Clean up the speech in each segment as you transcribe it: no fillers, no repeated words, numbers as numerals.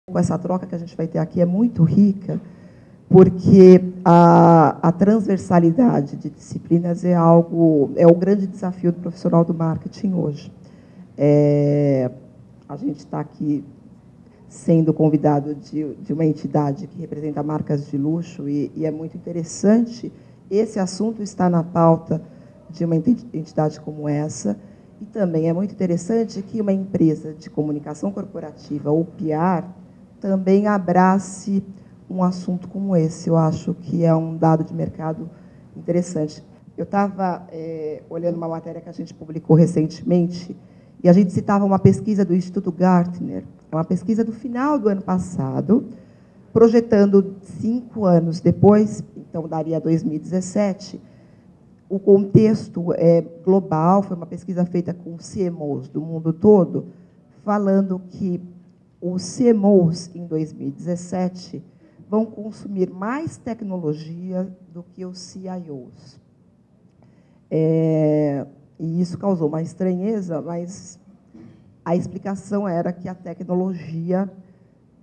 Essa troca que a gente vai ter aqui é muito rica, porque a transversalidade de disciplinas é o grande desafio do profissional do marketing hoje. A gente está aqui sendo convidado de uma entidade que representa marcas de luxo e é muito interessante esse assunto estar na pauta de uma entidade como essa. E também é muito interessante que uma empresa de comunicação corporativa ou PR também abrace um assunto como esse. Eu acho que é um dado de mercado interessante. Eu estava olhando uma matéria que a gente publicou recentemente e a gente citava uma pesquisa do Instituto Gartner, uma pesquisa do final do ano passado, projetando 5 anos depois, então daria 2017, o contexto global, foi uma pesquisa feita com CMOs do mundo todo, falando que os CMOs, em 2017, vão consumir mais tecnologia do que os CIOs. E isso causou uma estranheza, mas a explicação era que a tecnologia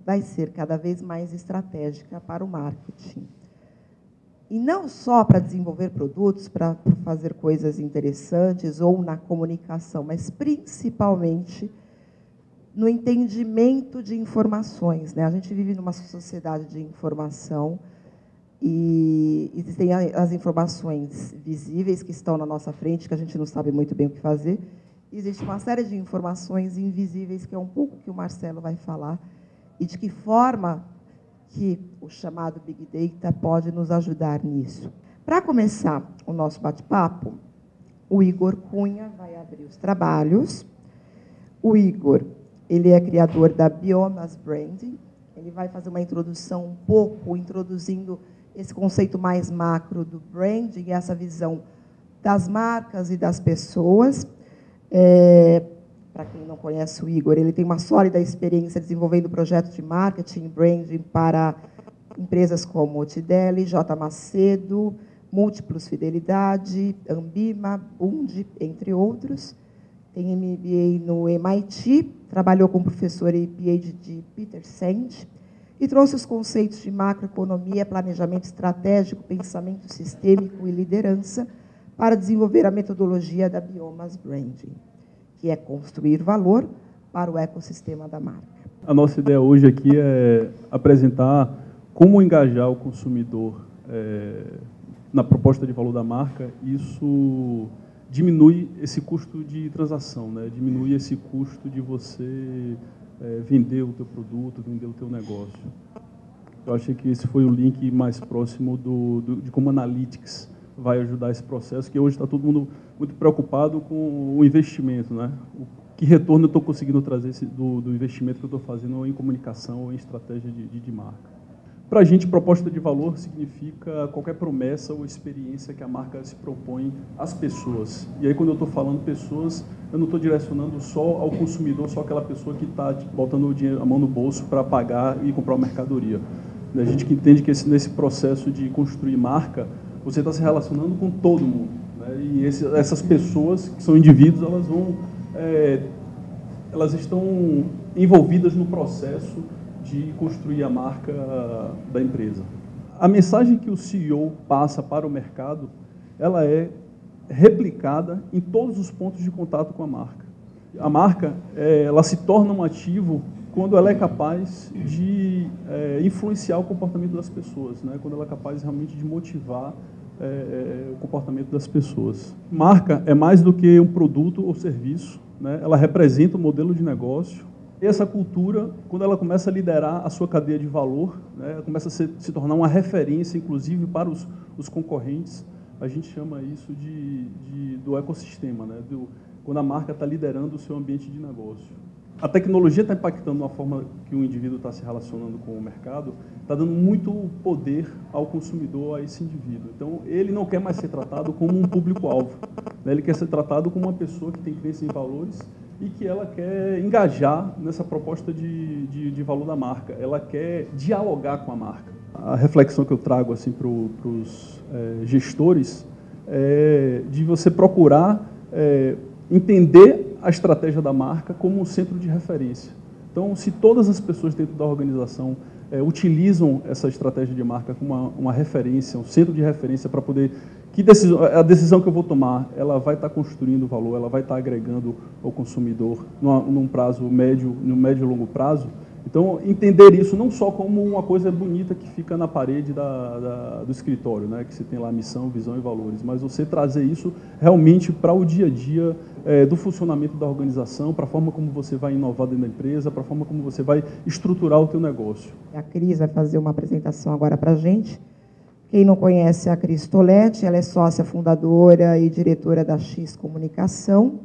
vai ser cada vez mais estratégica para o marketing. E não só para desenvolver produtos, para fazer coisas interessantes ou na comunicação, mas principalmente no entendimento de informações, né? A gente vive numa sociedade de informação e existem as informações visíveis que estão na nossa frente, que a gente não sabe muito bem o que fazer. Existe uma série de informações invisíveis, que é um pouco que o Marcelo vai falar, e de que forma que o chamado Big Data pode nos ajudar nisso. Para começar o nosso bate-papo, o Igor Cunha vai abrir os trabalhos. O Igor, ele é criador da Biomas Branding. Ele vai fazer uma introdução um pouco, introduzindo esse conceito mais macro do branding, essa visão das marcas e das pessoas. Para quem não conhece o Igor, ele tem uma sólida experiência desenvolvendo projetos de marketing e branding para empresas como Tidelli, J. Macedo, Múltiplos Fidelidade, Ambima, Bund, entre outros. Tem MBA no MIT, trabalhou com o professor e PhD Peter Senge e trouxe os conceitos de macroeconomia, planejamento estratégico, pensamento sistêmico e liderança para desenvolver a metodologia da Biomas Branding, que é construir valor para o ecossistema da marca. A nossa ideia hoje aqui é apresentar como engajar o consumidor na proposta de valor da marca. Isso diminui esse custo de transação, né? Diminui esse custo de você vender o teu produto, vender o teu negócio. Eu achei que esse foi o link mais próximo de como a Analytics vai ajudar esse processo, que hoje está todo mundo muito preocupado com o investimento, né? Que retorno eu estou conseguindo trazer do investimento que eu estou fazendo ou em comunicação ou em estratégia de marca. Para a gente, proposta de valor significa qualquer promessa ou experiência que a marca se propõe às pessoas. E aí, quando eu estou falando pessoas, eu não estou direcionando só ao consumidor, só aquela pessoa que está botando o dinheiro, a mão no bolso para pagar e comprar uma mercadoria. A gente que entende que nesse processo de construir marca, você está se relacionando com todo mundo, né? E essas pessoas, que são indivíduos, elas estão envolvidas no processo de construir a marca da empresa. A mensagem que o CEO passa para o mercado, ela é replicada em todos os pontos de contato com a marca. A marca, ela se torna um ativo quando ela é capaz de influenciar o comportamento das pessoas, né? Quando ela é capaz realmente de motivar o comportamento das pessoas. Marca é mais do que um produto ou serviço, né? Ela representa um modelo de negócio. E essa cultura, quando ela começa a liderar a sua cadeia de valor, né? Ela começa a se tornar uma referência, inclusive, para os concorrentes, a gente chama isso do ecossistema, né? Quando a marca está liderando o seu ambiente de negócio. A tecnologia está impactando a forma que o indivíduo está se relacionando com o mercado, está dando muito poder ao consumidor, a esse indivíduo. Então, ele não quer mais ser tratado como um público-alvo, né? Ele quer ser tratado como uma pessoa que tem crença em valores e que ela quer engajar nessa proposta de valor da marca. Ela quer dialogar com a marca. A reflexão que eu trago assim, para os gestores é de você procurar entender a estratégia da marca como um centro de referência. Então, se todas as pessoas dentro da organização utilizam essa estratégia de marca como uma referência, um centro de referência para poder... a decisão que eu vou tomar, ela vai estar construindo valor, ela vai estar agregando ao consumidor num prazo médio, no médio e longo prazo. Então, entender isso não só como uma coisa bonita que fica na parede do escritório, né, que você tem lá missão, visão e valores, mas você trazer isso realmente para o dia a dia do funcionamento da organização, para a forma como você vai inovar dentro da empresa, para a forma como você vai estruturar o teu negócio. A Cris vai fazer uma apresentação agora para a gente. Quem não conhece a Cris Toletti, ela é sócia fundadora e diretora da X Comunicação,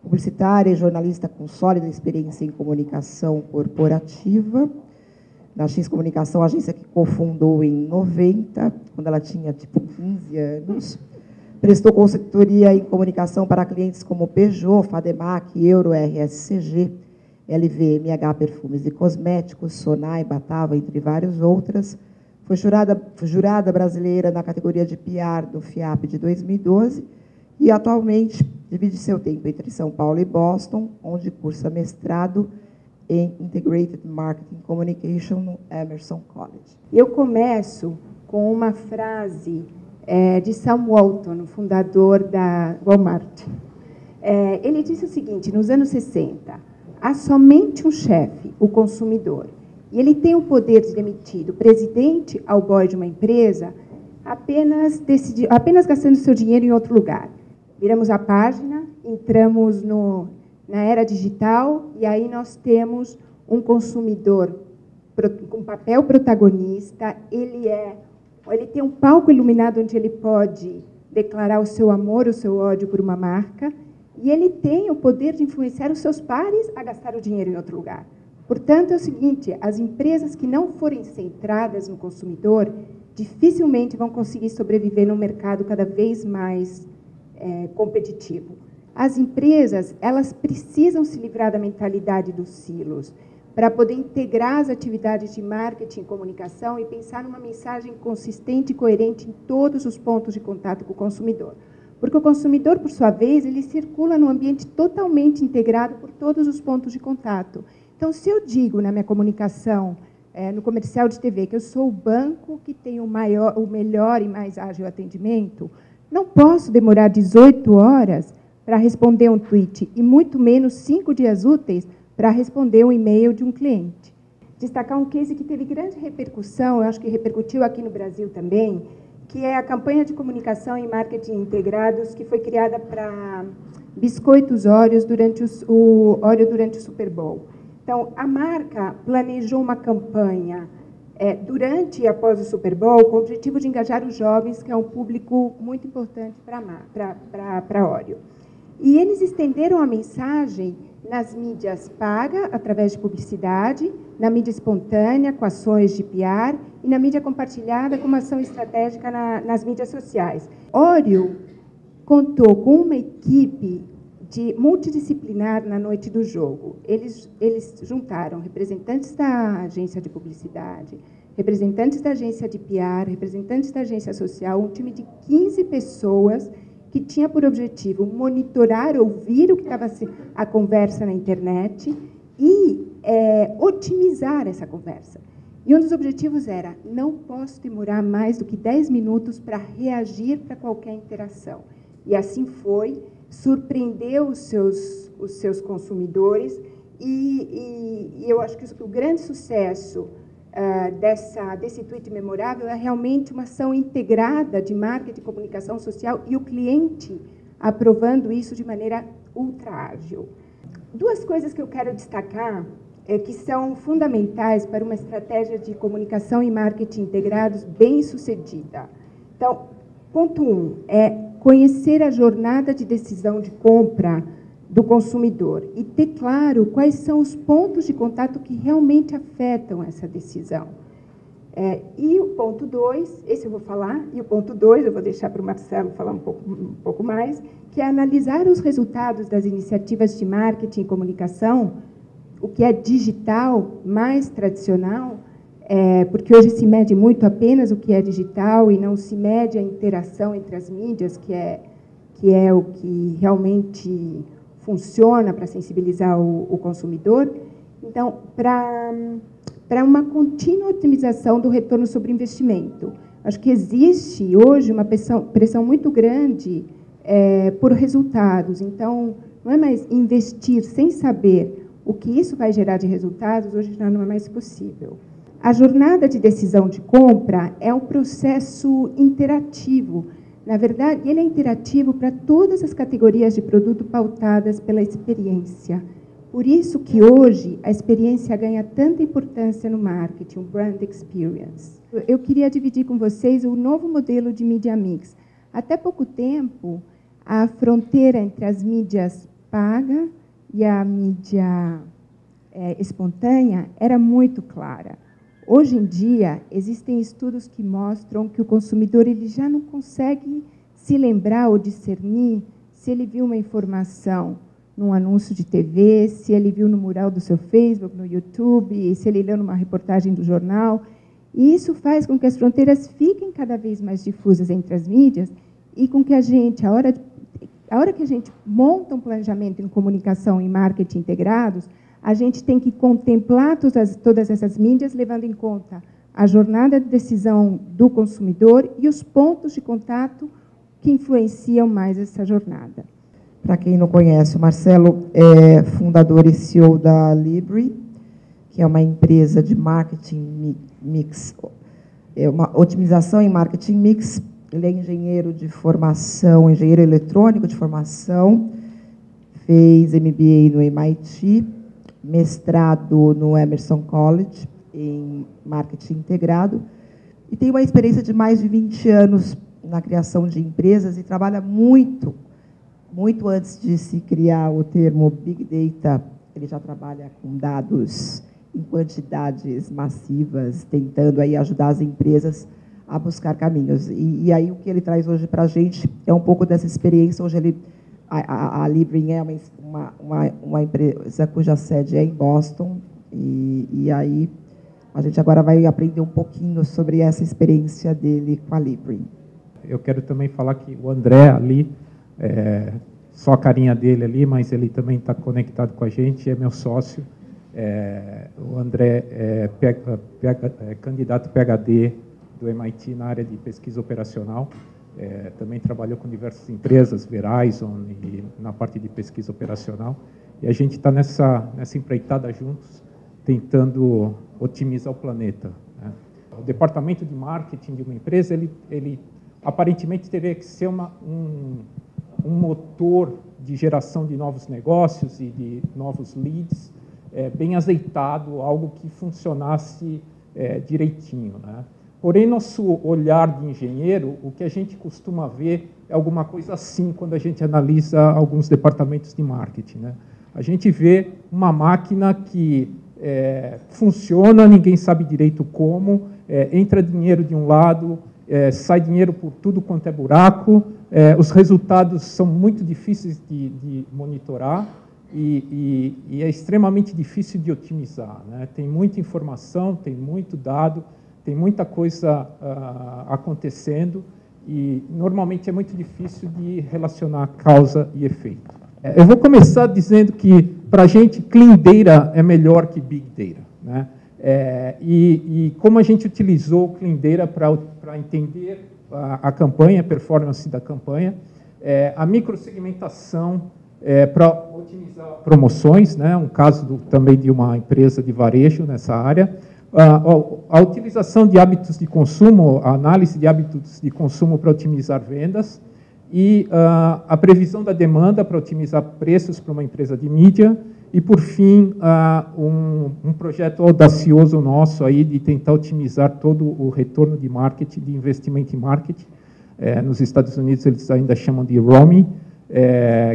publicitária e jornalista com sólida experiência em comunicação corporativa. Na X Comunicação, a agência que cofundou em 90, quando ela tinha, 15 anos. Prestou consultoria em comunicação para clientes como Peugeot, Fademac, Euro, RSCG, LVMH Perfumes e Cosméticos, Sonai, Batava, entre várias outras. Foi jurada brasileira na categoria de PR do FIAP de 2012 e, atualmente, divide seu tempo entre São Paulo e Boston, onde cursa mestrado em Integrated Marketing Communication no Emerson College. Eu começo com uma frase de Sam Walton, o fundador da Walmart. Ele disse o seguinte, nos anos 60, há somente um chefe, o consumidor, e ele tem o poder de demitir do presidente ao boy de uma empresa apenas gastando seu dinheiro em outro lugar. Viramos a página, entramos na era digital e aí nós temos um consumidor com papel protagonista, ele tem um palco iluminado onde ele pode declarar o seu amor, o seu ódio por uma marca, e ele tem o poder de influenciar os seus pares a gastar o dinheiro em outro lugar. Portanto, é o seguinte, as empresas que não forem centradas no consumidor dificilmente vão conseguir sobreviver num mercado cada vez mais competitivo. As empresas, elas precisam se livrar da mentalidade dos silos para poder integrar as atividades de marketing e comunicação e pensar numa mensagem consistente e coerente em todos os pontos de contato com o consumidor. Porque o consumidor, por sua vez, ele circula num ambiente totalmente integrado por todos os pontos de contato. Então, se eu digo na minha comunicação, no comercial de TV, que eu sou o banco que tem o melhor e mais ágil atendimento, não posso demorar 18 horas para responder um tweet e muito menos 5 dias úteis para responder um e-mail de um cliente. Destacar um case que teve grande repercussão, eu acho que repercutiu aqui no Brasil também, que é a campanha de comunicação e marketing integrados que foi criada para biscoitos Oreos durante o Super Bowl. Então, a marca planejou uma campanha durante e após o Super Bowl com o objetivo de engajar os jovens, que é um público muito importante para a Oreo. E eles estenderam a mensagem nas mídias pagas, através de publicidade, na mídia espontânea, com ações de PR, e na mídia compartilhada, com uma ação estratégica nas mídias sociais. Oreo contou com uma equipe multidisciplinar na noite do jogo. Eles juntaram representantes da agência de publicidade, representantes da agência de PR, representantes da agência social, um time de 15 pessoas que tinha por objetivo monitorar, ouvir o que estava a conversa na internet e otimizar essa conversa. E um dos objetivos era, não posso demorar mais do que 10 minutos para reagir para qualquer interação. E assim foi, surpreendeu os seus consumidores e eu acho que o grande sucesso desse tweet memorável é realmente uma ação integrada de marketing e comunicação social e o cliente aprovando isso de maneira ultra ágil. Duas coisas que eu quero destacar que são fundamentais para uma estratégia de comunicação e marketing integrados bem sucedida. Então, ponto 1 é conhecer a jornada de decisão de compra do consumidor e ter claro quais são os pontos de contato que realmente afetam essa decisão. E o ponto 2, esse eu vou falar, e o ponto 2 eu vou deixar para o Marcelo falar um pouco mais, que é analisar os resultados das iniciativas de marketing e comunicação, o que é digital, mais tradicional, porque hoje se mede muito apenas o que é digital e não se mede a interação entre as mídias, que é o que realmente funciona para sensibilizar o consumidor. Então, para uma contínua otimização do retorno sobre investimento. Acho que existe hoje uma pressão muito grande por resultados. Então, não é mais investir sem saber o que isso vai gerar de resultados, hoje já não é mais possível. A jornada de decisão de compra é um processo interativo. Na verdade, ele é interativo para todas as categorias de produto pautadas pela experiência. Por isso que hoje a experiência ganha tanta importância no marketing, o brand experience. Eu queria dividir com vocês o novo modelo de media mix. Até pouco tempo, a fronteira entre as mídias paga e a mídia espontânea era muito clara. Hoje em dia, existem estudos que mostram que o consumidor ele já não consegue se lembrar ou discernir se ele viu uma informação num anúncio de TV, se ele viu no mural do seu Facebook, no YouTube, se ele leu numa reportagem do jornal. E isso faz com que as fronteiras fiquem cada vez mais difusas entre as mídias e com que a gente, a hora que a gente monta um planejamento em comunicação e marketing integrados, a gente tem que contemplar todas essas mídias, levando em conta a jornada de decisão do consumidor e os pontos de contato que influenciam mais essa jornada. Para quem não conhece, o Marcelo é fundador e CEO da Libre, que é uma empresa de marketing mix, é uma otimização em marketing mix. Ele é engenheiro de formação, engenheiro eletrônico de formação, fez MBA no MIT, mestrado no Emerson College, em marketing integrado, e tem uma experiência de mais de 20 anos na criação de empresas e trabalha muito antes de se criar o termo Big Data, ele já trabalha com dados em quantidades massivas, tentando aí ajudar as empresas a buscar caminhos. E aí o que ele traz hoje para a gente é um pouco dessa experiência. Hoje a Libre é uma empresa cuja sede é em Boston, e aí a gente agora vai aprender um pouquinho sobre essa experiência dele com a Libre. Eu quero também falar que o André ali, só a carinha dele ali, mas ele também está conectado com a gente, é meu sócio. O André é candidato PhD do MIT na área de pesquisa operacional. Também trabalhou com diversas empresas, Verizon, e na parte de pesquisa operacional. E a gente está nessa empreitada juntos, tentando otimizar o planeta, né? O departamento de marketing de uma empresa, ele aparentemente teria que ser um motor de geração de novos negócios e de novos leads, bem azeitado, algo que funcionasse direitinho, né? Porém, nosso olhar de engenheiro, o que a gente costuma ver é alguma coisa assim quando a gente analisa alguns departamentos de marketing, né? A gente vê uma máquina que funciona, ninguém sabe direito como, entra dinheiro de um lado, sai dinheiro por tudo quanto é buraco, os resultados são muito difíceis de monitorar e é extremamente difícil de otimizar, né? Tem muita informação, tem muito dado, tem muita coisa acontecendo e, normalmente, é muito difícil de relacionar causa e efeito. Eu vou começar dizendo que, para a gente, Clean Data é melhor que Big Data, né? E como a gente utilizou o Clean Data para entender a campanha, a performance da campanha, a microsegmentação para otimizar promoções, né? Um caso também de uma empresa de varejo nessa área, a utilização de hábitos de consumo, a análise de hábitos de consumo para otimizar vendas e a previsão da demanda para otimizar preços para uma empresa de mídia e, por fim, um projeto audacioso nosso aí de tentar otimizar todo o retorno de marketing, de investimento em marketing. Nos Estados Unidos eles ainda chamam de ROMI,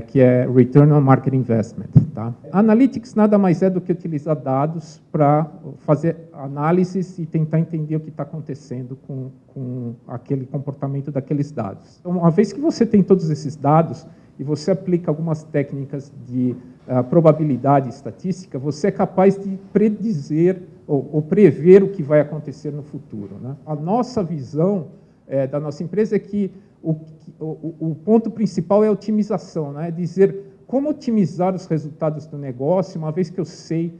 que é Return on Market Investment. Tá? Analytics nada mais é do que utilizar dados para fazer análises e tentar entender o que está acontecendo com aquele comportamento daqueles dados. Então, uma vez que você tem todos esses dados e você aplica algumas técnicas de probabilidade estatística, você é capaz de predizer ou prever o que vai acontecer no futuro, né? A nossa visão da nossa empresa é que o ponto principal é a otimização, né? Dizer como otimizar os resultados do negócio, uma vez que eu sei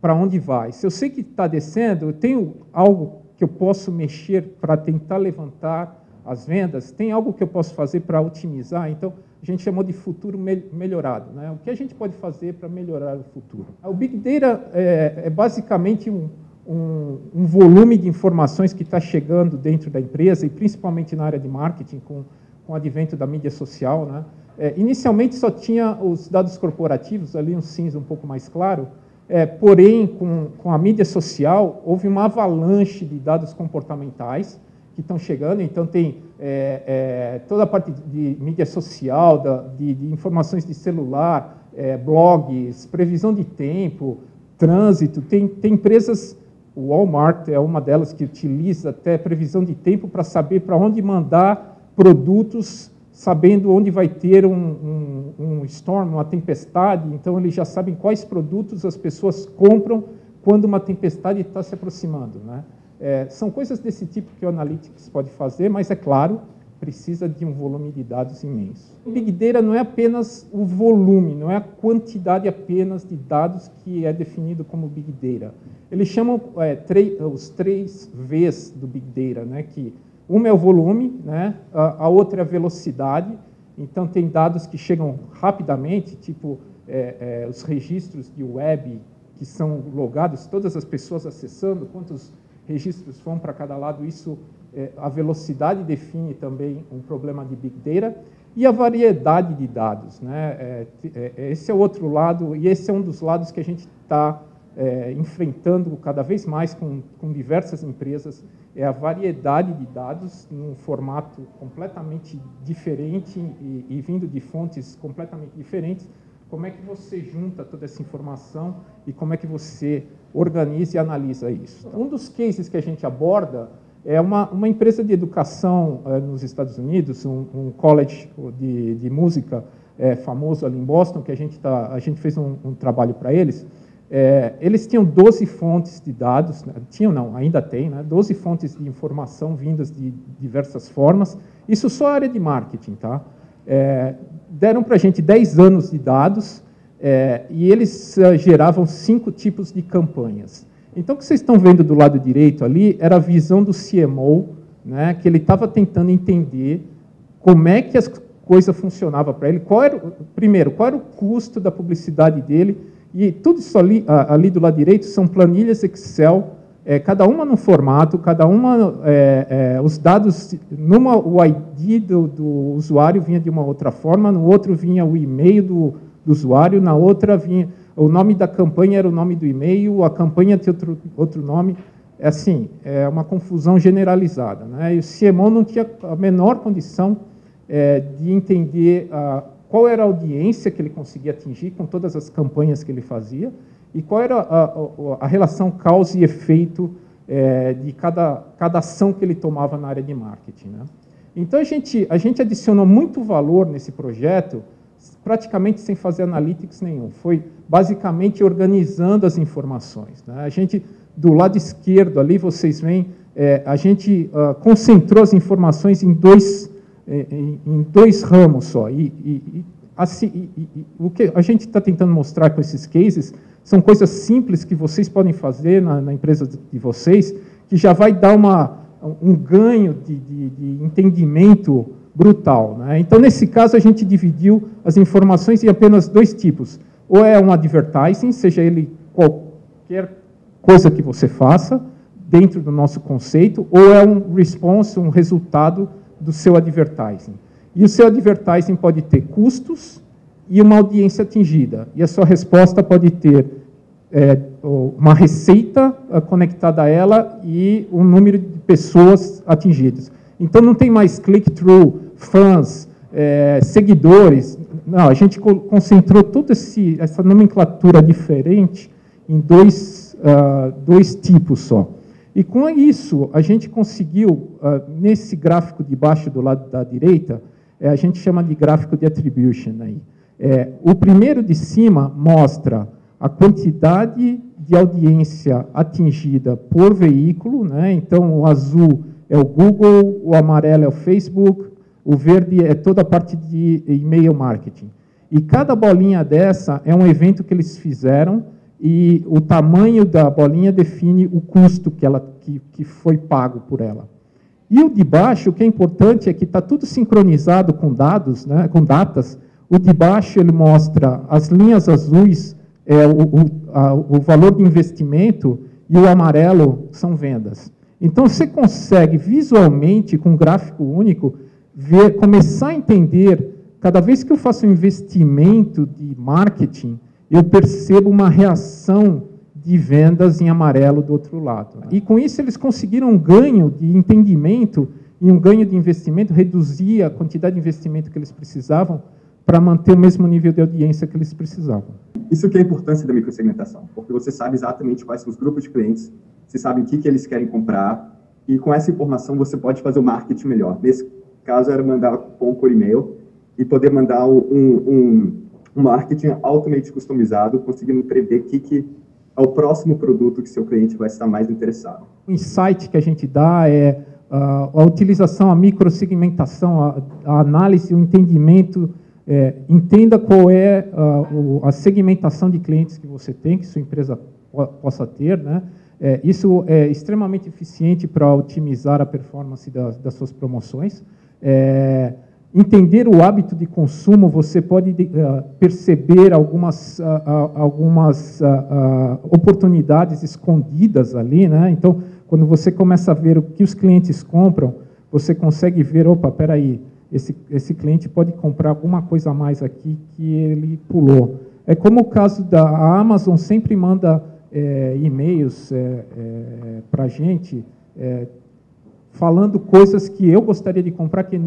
para onde vai. Se eu sei que está descendo, eu tenho algo que eu posso mexer para tentar levantar as vendas, tem algo que eu posso fazer para otimizar. Então, a gente chamou de futuro melhorado, né? O que a gente pode fazer para melhorar o futuro? O Big Data é basicamente um volume de informações que está chegando dentro da empresa, e principalmente na área de marketing, com o advento da mídia social, né? Inicialmente só tinha os dados corporativos, ali um cinza um pouco mais claro, porém, com a mídia social, houve uma avalanche de dados comportamentais que estão chegando. Então, tem toda a parte de mídia social, de informações de celular, blogs, previsão de tempo, trânsito. Tem empresas, o Walmart é uma delas que utiliza até previsão de tempo para saber para onde mandar produtos, sabendo onde vai ter um storm, uma tempestade. Então, eles já sabem quais produtos as pessoas compram quando uma tempestade está se aproximando, né? São coisas desse tipo que o Analytics pode fazer, mas, é claro, precisa de um volume de dados imenso. O Big Data não é apenas o volume, não é a quantidade apenas de dados que é definido como Big Data. Eles chamam os 3 Vs do Big Data, né? Que uma é o volume, né? A outra é a velocidade. Então, tem dados que chegam rapidamente, tipo os registros de web que são logados, todas as pessoas acessando, quantos registros vão para cada lado. Isso, a velocidade define também um problema de Big Data, e a variedade de dados, né? Esse é o outro lado, e esse é um dos lados que a gente está enfrentando cada vez mais com diversas empresas, é a variedade de dados num formato completamente diferente e vindo de fontes completamente diferentes. Como é que você junta toda essa informação e como é que você organiza e analisa isso? Um dos cases que a gente aborda é uma empresa de educação nos Estados Unidos, um college de música famoso ali em Boston, que a gente fez um trabalho para eles. Eles tinham 12 fontes de dados, ainda tem, né? 12 fontes de informação vindas de diversas formas. Isso só a área de marketing, tá? Deram para a gente 10 anos de dados e eles geravam 5 tipos de campanhas. Então, o que vocês estão vendo do lado direito ali era a visão do CMO, né, que ele estava tentando entender como é que as coisas funcionavam para ele, qual era o custo da publicidade dele, e tudo isso ali do lado direito são planilhas Excel, cada uma num formato, cada uma, os dados, o ID do usuário vinha de uma outra forma, no outro vinha o e-mail do usuário, na outra vinha, o nome da campanha era o nome do e-mail, a campanha tinha outro nome. É uma confusão generalizada, né? E o CMO não tinha a menor condição de entender qual era a audiência que ele conseguia atingir com todas as campanhas que ele fazia, e qual era a relação causa e efeito de cada ação que ele tomava na área de marketing, né? Então, a gente adicionou muito valor nesse projeto, praticamente sem fazer analytics nenhum. Foi basicamente organizando as informações, né? A gente, do lado esquerdo ali, vocês veem, a gente concentrou as informações em dois ramos só. O que a gente está tentando mostrar com esses cases são coisas simples que vocês podem fazer na empresa de vocês, que já vai dar um ganho de entendimento brutal, né? Então, nesse caso, a gente dividiu as informações em apenas 2 tipos. Ou é um advertising, seja ele qualquer coisa que você faça, dentro do nosso conceito, ou é um response, um resultado do seu advertising. E o seu advertising pode ter custos e uma audiência atingida. E a sua resposta pode ter uma receita conectada a ela e um número de pessoas atingidas. Então, não tem mais click-through, fãs, seguidores. Não, a gente concentrou toda essa nomenclatura diferente em dois tipos só. E com isso, a gente conseguiu, nesse gráfico de baixo do lado da direita, a gente chama de gráfico de attribution. Aí. O primeiro de cima mostra a quantidade de audiência atingida por veículo, né? Então, o azul é o Google, o amarelo é o Facebook, o verde é toda a parte de e-mail marketing. E cada bolinha dessa é um evento que eles fizeram e o tamanho da bolinha define o custo que foi pago por ela. E o de baixo, o que é importante é que está tudo sincronizado com dados, né, com datas. O de baixo ele mostra as linhas azuis, o valor de investimento, e o amarelo são vendas. Então, você consegue visualmente, com um gráfico único, começar a entender, cada vez que eu faço um investimento de marketing, eu percebo uma reação de vendas em amarelo do outro lado. E com isso eles conseguiram um ganho de entendimento e um ganho de investimento, reduzir a quantidade de investimento que eles precisavam para manter o mesmo nível de audiência que eles precisavam. Isso que é a importância da microsegmentação, porque você sabe exatamente quais são os grupos de clientes, você sabe o que eles querem comprar, e com essa informação você pode fazer o marketing melhor. Nesse caso, era mandar cupom por e-mail e poder mandar um marketing altamente customizado, conseguindo prever que é o próximo produto que seu cliente vai estar mais interessado. O insight que a gente dá é a utilização, a microsegmentação, a análise, o entendimento. Entenda qual é a segmentação de clientes que você tem, que sua empresa possa ter, né? Isso é extremamente eficiente para otimizar a performance das suas promoções. Entender o hábito de consumo, você pode perceber algumas oportunidades escondidas ali, né? Então, quando você começa a ver o que os clientes compram, você consegue ver, opa, espera aí, esse cliente pode comprar alguma coisa a mais aqui que ele pulou. É como o caso da Amazon, sempre manda e-mails para a gente, falando coisas que eu gostaria de comprar, que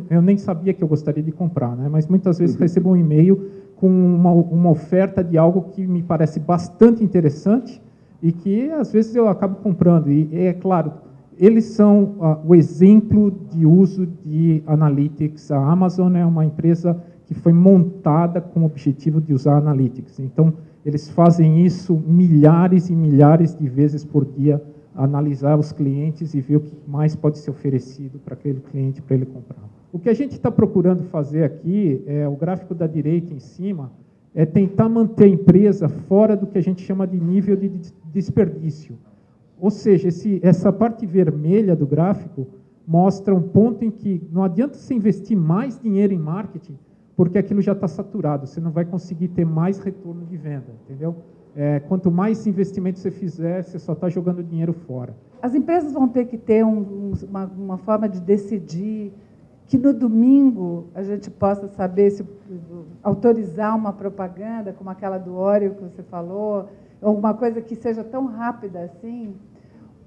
eu nem sabia que eu gostaria de comprar, né? Mas muitas vezes recebo um e-mail com uma oferta de algo que me parece bastante interessante e que, às vezes, eu acabo comprando. E, é claro, eles são o exemplo de uso de analytics. A Amazon é uma empresa que foi montada com o objetivo de usar analytics. Então, eles fazem isso milhares e milhares de vezes por dia, analisar os clientes e ver o que mais pode ser oferecido para aquele cliente, para ele comprar. O que a gente está procurando fazer aqui, o gráfico da direita em cima, é tentar manter a empresa fora do que a gente chama de nível de desperdício. Ou seja, essa parte vermelha do gráfico mostra um ponto em que não adianta você investir mais dinheiro em marketing, porque aquilo já está saturado, você não vai conseguir ter mais retorno de venda, entendeu? Quanto mais investimento você fizer, você só está jogando dinheiro fora. As empresas vão ter que ter uma forma de decidir que no domingo a gente possa saber se autorizar uma propaganda, como aquela do Oreo que você falou, alguma coisa que seja tão rápida assim,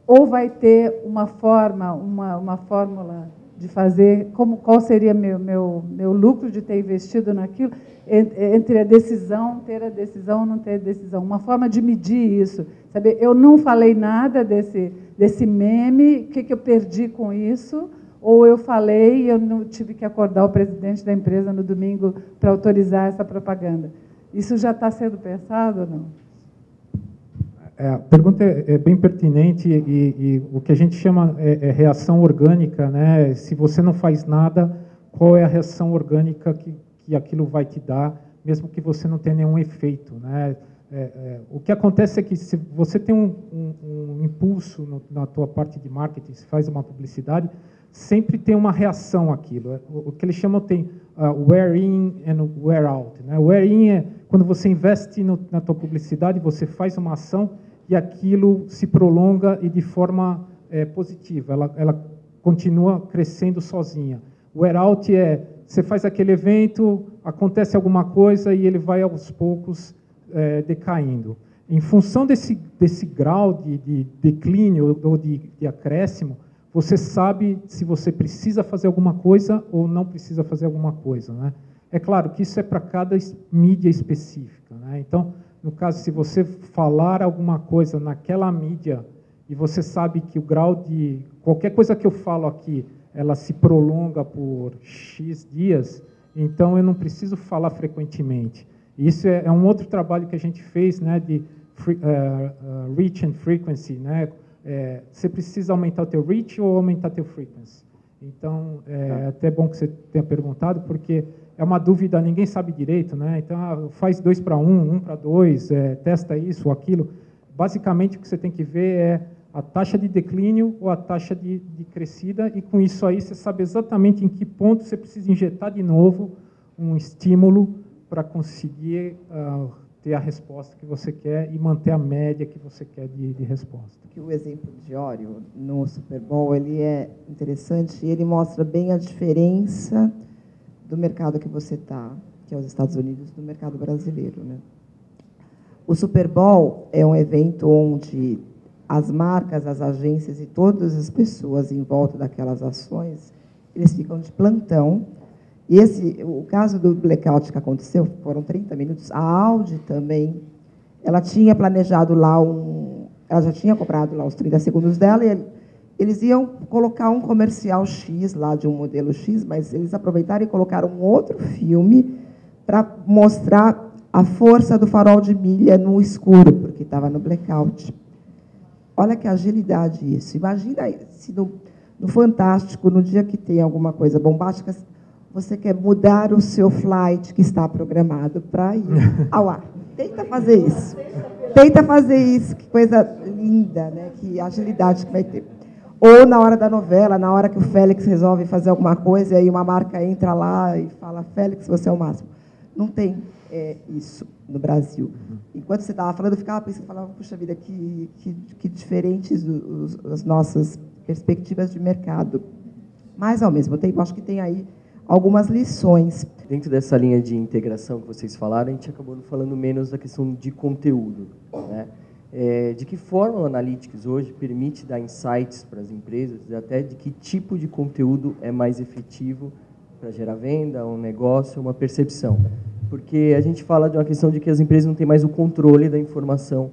ou vai ter uma fórmula de fazer, qual seria meu lucro de ter investido naquilo, entre a decisão, ter a decisão ou não ter a decisão. Uma forma de medir isso. Saber, eu não falei nada desse meme, o que eu perdi com isso, ou eu falei e eu não tive que acordar o presidente da empresa no domingo para autorizar essa propaganda. Isso já está sendo pensado ou não? A pergunta é bem pertinente e o que a gente chama é reação orgânica, né? Se você não faz nada, qual é a reação orgânica que aquilo vai te dar, mesmo que você não tenha nenhum efeito, né? O que acontece é que se você tem um impulso na tua parte de marketing, se faz uma publicidade, sempre tem uma reação àquilo. O que eles chamam tem wear in and wear out, né? Wear in é quando você investe na tua publicidade, você faz uma ação e aquilo se prolonga e de forma positiva, ela continua crescendo sozinha. O wear out você faz aquele evento, acontece alguma coisa e ele vai aos poucos decaindo. Em função desse grau de declínio ou de acréscimo, você sabe se você precisa fazer alguma coisa ou não precisa fazer alguma coisa, né? É claro que isso é para cada mídia específica, né? Então, no caso, se você falar alguma coisa naquela mídia e você sabe que o grau de... Qualquer coisa que eu falo aqui, ela se prolonga por X dias, então eu não preciso falar frequentemente. Isso é um outro trabalho que a gente fez, né, de reach and frequency, né? Você precisa aumentar o teu reach ou aumentar o teu frequency? Então, é até bom que você tenha perguntado, porque é uma dúvida, ninguém sabe direito, né? Então, faz 2 para 1, 1 para 2, testa isso ou aquilo. Basicamente, o que você tem que ver é a taxa de declínio ou a taxa de crescida, e com isso aí você sabe exatamente em que ponto você precisa injetar de novo um estímulo para conseguir ter a resposta que você quer e manter a média que você quer de resposta. O exemplo de Oreo no Super Bowl, ele é interessante e ele mostra bem a diferença do mercado que você está, que é os Estados Unidos, do mercado brasileiro, né? O Super Bowl é um evento onde as marcas, as agências e todas as pessoas em volta daquelas ações, eles ficam de plantão. E o caso do blackout que aconteceu, foram 30 minutos, a Audi também, ela tinha planejado lá ela já tinha comprado lá os 30 segundos dela, e eles iam colocar um comercial X lá, de um modelo X, mas eles aproveitaram e colocaram um outro filme para mostrar a força do farol de milha no escuro, porque estava no blackout. Olha que agilidade isso. Imagina se no Fantástico, no dia que tem alguma coisa bombástica, você quer mudar o seu flight que está programado para ir ao ar. Tenta fazer isso. Tenta fazer isso, que coisa linda, né? Que agilidade que vai ter. Ou na hora da novela, na hora que o Félix resolve fazer alguma coisa, e aí uma marca entra lá e fala, Félix, você é o máximo. Não tem isso no Brasil. Enquanto você estava falando, eu ficava pensando, falava, puxa vida, que diferentes as nossas perspectivas de mercado. Mas, ao mesmo tempo, acho que tem aí algumas lições. Dentro dessa linha de integração que vocês falaram, a gente acabou falando menos da questão de conteúdo, né? De que forma o Analytics hoje permite dar insights para as empresas, e até de que tipo de conteúdo é mais efetivo para gerar venda, um negócio, uma percepção? Porque a gente fala de uma questão de que as empresas não têm mais o controle da informação,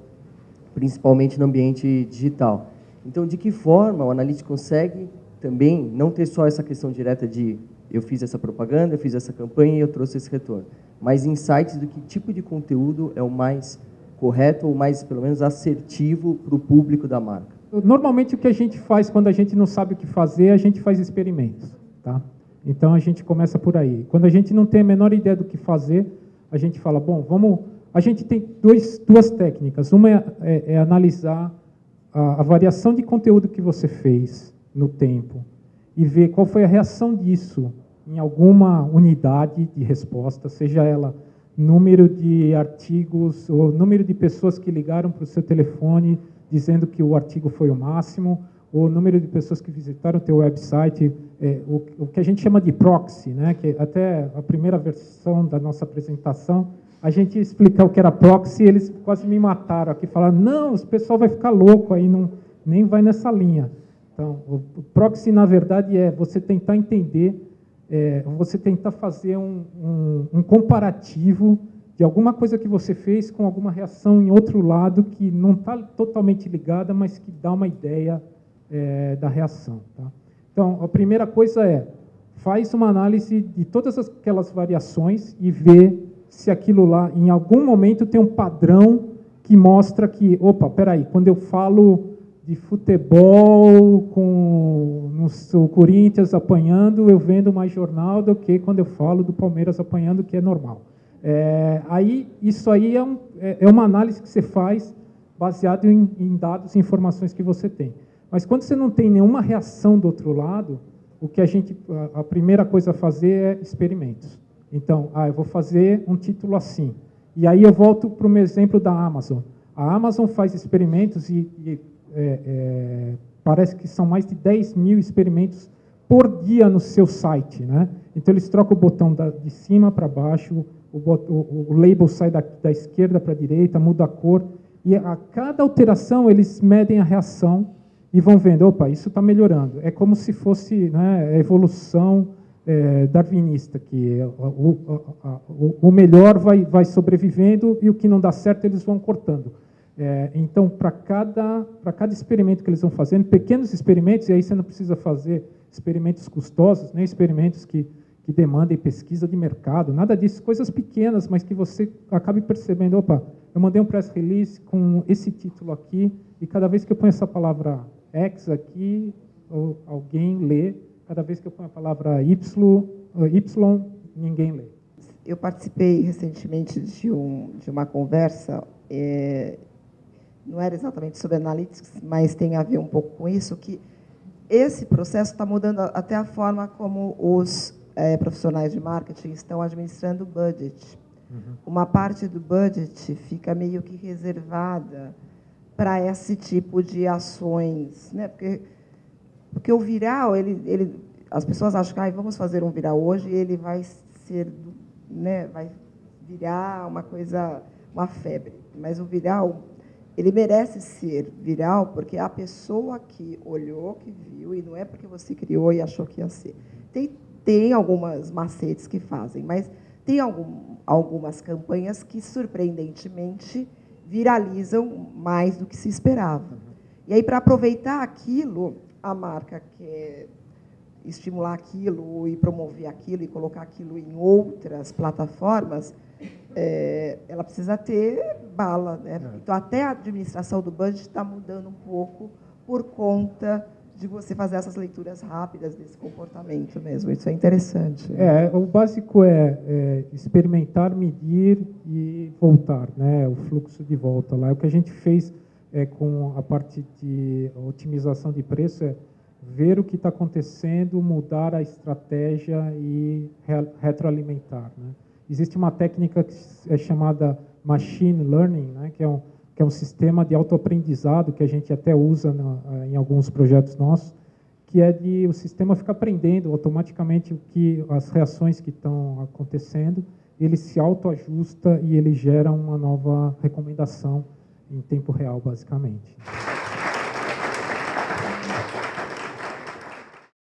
principalmente no ambiente digital. Então, de que forma o Analytics consegue também não ter só essa questão direta de eu fiz essa propaganda, eu fiz essa campanha e eu trouxe esse retorno, mas insights do que tipo de conteúdo é o mais correto ou mais, pelo menos, assertivo para o público da marca? Normalmente, o que a gente faz quando a gente não sabe o que fazer, a gente faz experimentos, tá? Então, a gente começa por aí. Quando a gente não tem a menor ideia do que fazer, a gente fala, bom, vamos... A gente tem duas técnicas. Uma é analisar a variação de conteúdo que você fez no tempo e ver qual foi a reação disso em alguma unidade de resposta, seja ela número de artigos ou número de pessoas que ligaram para o seu telefone dizendo que o artigo foi o máximo, ou número de pessoas que visitaram o teu website, o que a gente chama de proxy, né? Que até a primeira versão da nossa apresentação, a gente explicar o que era proxy, eles quase me mataram aqui, falaram, não, o pessoal vai ficar louco aí, nem vai nessa linha. Então, o proxy, na verdade, é você tentar entender, você tentar fazer um comparativo de alguma coisa que você fez com alguma reação em outro lado que não está totalmente ligada, mas que dá uma ideia da reação. Tá? Então, a primeira coisa faz uma análise de todas aquelas variações e vê se aquilo lá, em algum momento, tem um padrão que mostra que, opa, peraí, quando eu falo de futebol com o Corinthians apanhando, eu vendo mais jornal do que quando eu falo do Palmeiras apanhando, que é normal. Isso aí é uma análise que você faz baseado em dados e informações que você tem. Mas quando você não tem nenhuma reação do outro lado, a primeira coisa a fazer é experimentos. Então, eu vou fazer um título assim. E aí eu volto para o meu exemplo da Amazon. A Amazon faz experimentos parece que são mais de 10 mil experimentos por dia no seu site, né? Então, eles trocam o botão de cima para baixo, o label sai da esquerda para a direita, muda a cor, e a cada alteração eles medem a reação e vão vendo, opa, isso está melhorando. É como se fosse, né, a evolução darwinista, que o melhor vai sobrevivendo e o que não dá certo eles vão cortando. Então, para cada experimento que eles vão fazendo, pequenos experimentos, e aí você não precisa fazer experimentos custosos, nem experimentos que demandem pesquisa de mercado, nada disso, coisas pequenas, mas que você acabe percebendo, opa, eu mandei um press release com esse título aqui, e cada vez que eu ponho essa palavra X aqui, alguém lê, cada vez que eu ponho a palavra Y, ninguém lê. eu participei recentemente de uma conversa, não era exatamente sobre analytics, mas tem a ver um pouco com isso, que esse processo está mudando até a forma como os profissionais de marketing estão administrando o budget. Uma parte do budget fica meio que reservada para esse tipo de ações, né? Porque o viral, as pessoas acham que vamos fazer um viral hoje e ele vai ser, né, vai virar uma febre. Mas o viral, ele merece ser viral porque a pessoa que olhou, que viu, e não é porque você criou e achou que ia ser. Tem algumas macetes que fazem, mas tem algumas campanhas que, surpreendentemente, viralizam mais do que se esperava. E aí, para aproveitar aquilo, a marca quer estimular aquilo e promover aquilo e colocar aquilo em outras plataformas, ela precisa ter bala, né? Então, até a administração do budget está mudando um pouco por conta de você fazer essas leituras rápidas desse comportamento mesmo. Isso é interessante. O básico é experimentar, medir e voltar, né? O fluxo de volta lá. O que a gente fez com a parte de otimização de preço é ver o que está acontecendo, mudar a estratégia e retroalimentar, né? Existe uma técnica que é chamada machine learning, né? que é um sistema de autoaprendizado que a gente até usa em alguns projetos nossos, que é o sistema ficar aprendendo automaticamente as reações que estão acontecendo, ele se autoajusta e ele gera uma nova recomendação em tempo real, basicamente.